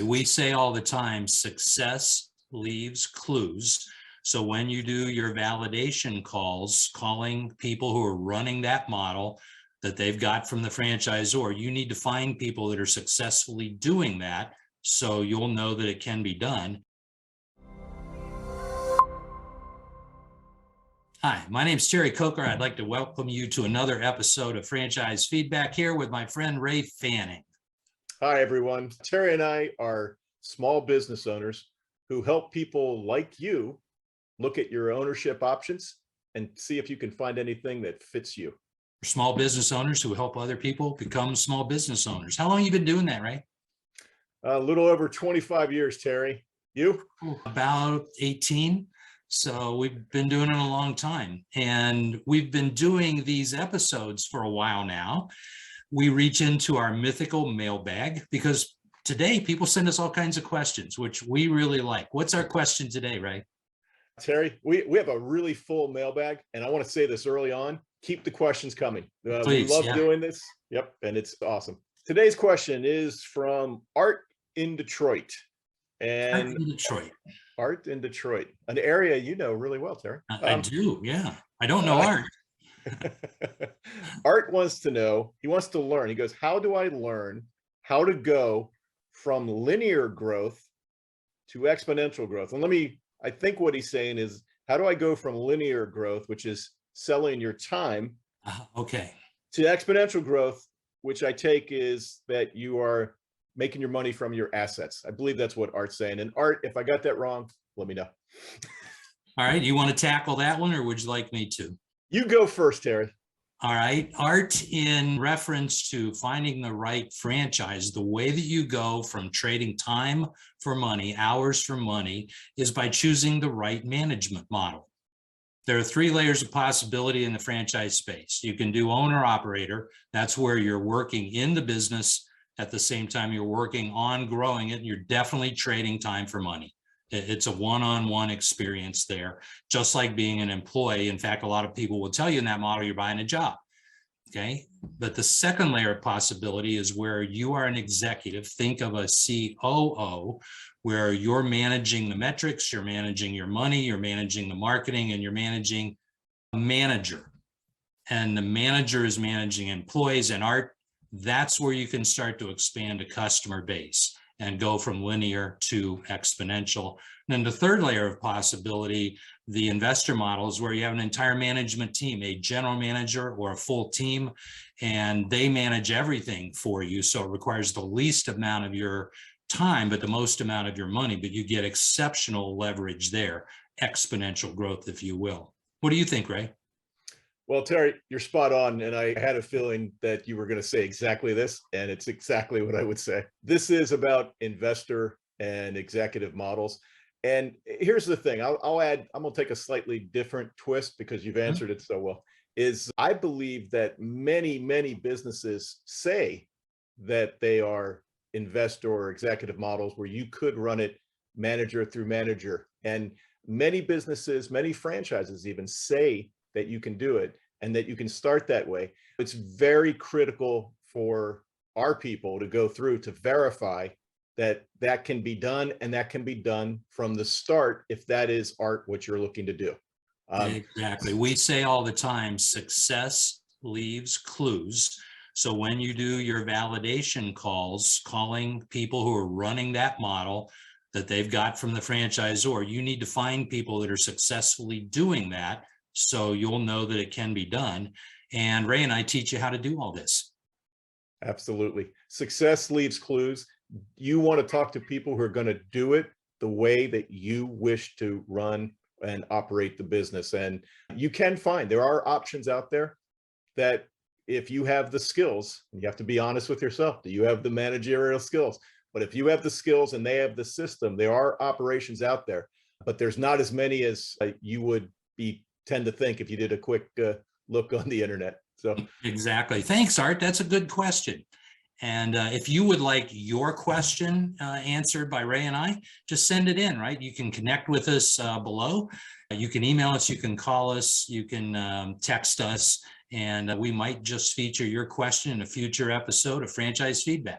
We say all the time, success leaves clues. So when you do your validation calls, calling people who are running that model that they've got from the franchisor, you need to find people that are successfully doing that so you'll know that it can be done. Hi, my name is Terry Coker. I'd like to welcome you to another episode of Franchise Feedback here with my friend Ray Fanning. Hi, everyone. Terry and I are small business owners who help people like you look at your ownership options and see if you can find anything that fits you. Small business owners who help other people become small business owners. How long have you been doing that, Ray? A little over 25 years, Terry. You? About 18. So we've been doing it a long time, and we've been doing these episodes for a while now. We reach into our mythical mailbag because today people send us all kinds of questions, which we really like. What's our question today, Ray? Terry, we have a really full mailbag, and I want to say this early on, keep the questions coming. Please, we love doing this. Yep, and it's awesome. Today's question is from Art in Detroit. And Art in Detroit, an area you know really well, Terry. I do, yeah. I don't know Art. Art wants to know, he wants to learn. He goes, how do I learn how to go from linear growth to exponential growth? And I think what he's saying is, how do I go from linear growth, which is selling your time, okay, to exponential growth, which I take is that you are making your money from your assets. I believe that's what Art's saying. And Art, if I got that wrong, let me know. All right, you want to tackle that one, or would you like me to? You go first, Terry. All right, Art, in reference to finding the right franchise, the way that you go from trading time for money, hours for money, is by choosing the right management model. There are 3 layers of possibility in the franchise space. You can do owner-operator. That's where you're working in the business at the same time you're working on growing it, and you're definitely trading time for money. It's a one-on-one experience there, just like being an employee. In fact, a lot of people will tell you in that model, you're buying a job, okay? But the second layer of possibility is where you are an executive. Think of a COO, where you're managing the metrics, you're managing your money, you're managing the marketing, and you're managing a manager. And the manager is managing employees. And Art, that's where you can start to expand a customer base and go from linear to exponential. And then the third layer of possibility, the investor model, is where you have an entire management team, a general manager or a full team, and they manage everything for you. So it requires the least amount of your time, but the most amount of your money, but you get exceptional leverage there, exponential growth, if you will. What do you think, Ray? Well, Terry, you're spot on. And I had a feeling that you were going to say exactly this, and it's exactly what I would say. This is about investor and executive models. And here's the thing, I'll add, I'm going to take a slightly different twist because you've answered it so well, is I believe that many, many businesses say that they are investor or executive models where you could run it manager through manager. And many businesses, many franchises even say that you can do it and that you can start that way. It's very critical for our people to go through to verify that that can be done, and that can be done from the start if that is, Art, what you're looking to do. Exactly. We say all the time, success leaves clues. So when you do your validation calls, calling people who are running that model that they've got from the franchisor, you need to find people that are successfully doing that so you'll know that it can be done. And Ray and I teach you how to do all this. Absolutely. Success leaves clues. You want to talk to people who are going to do it the way that you wish to run and operate the business. And you can find, there are options out there that if you have the skills, you have to be honest with yourself, do you have the managerial skills? But if you have the skills and they have the system, there are operations out there, but there's not as many as you would tend to think if you did a quick look on the internet. So exactly. Thanks, Art. That's a good question. And if you would like your question answered by Ray and I, just send it in, right? You can connect with us below. You can email us, you can call us, you can text us, and we might just feature your question in a future episode of Franchise Feedback.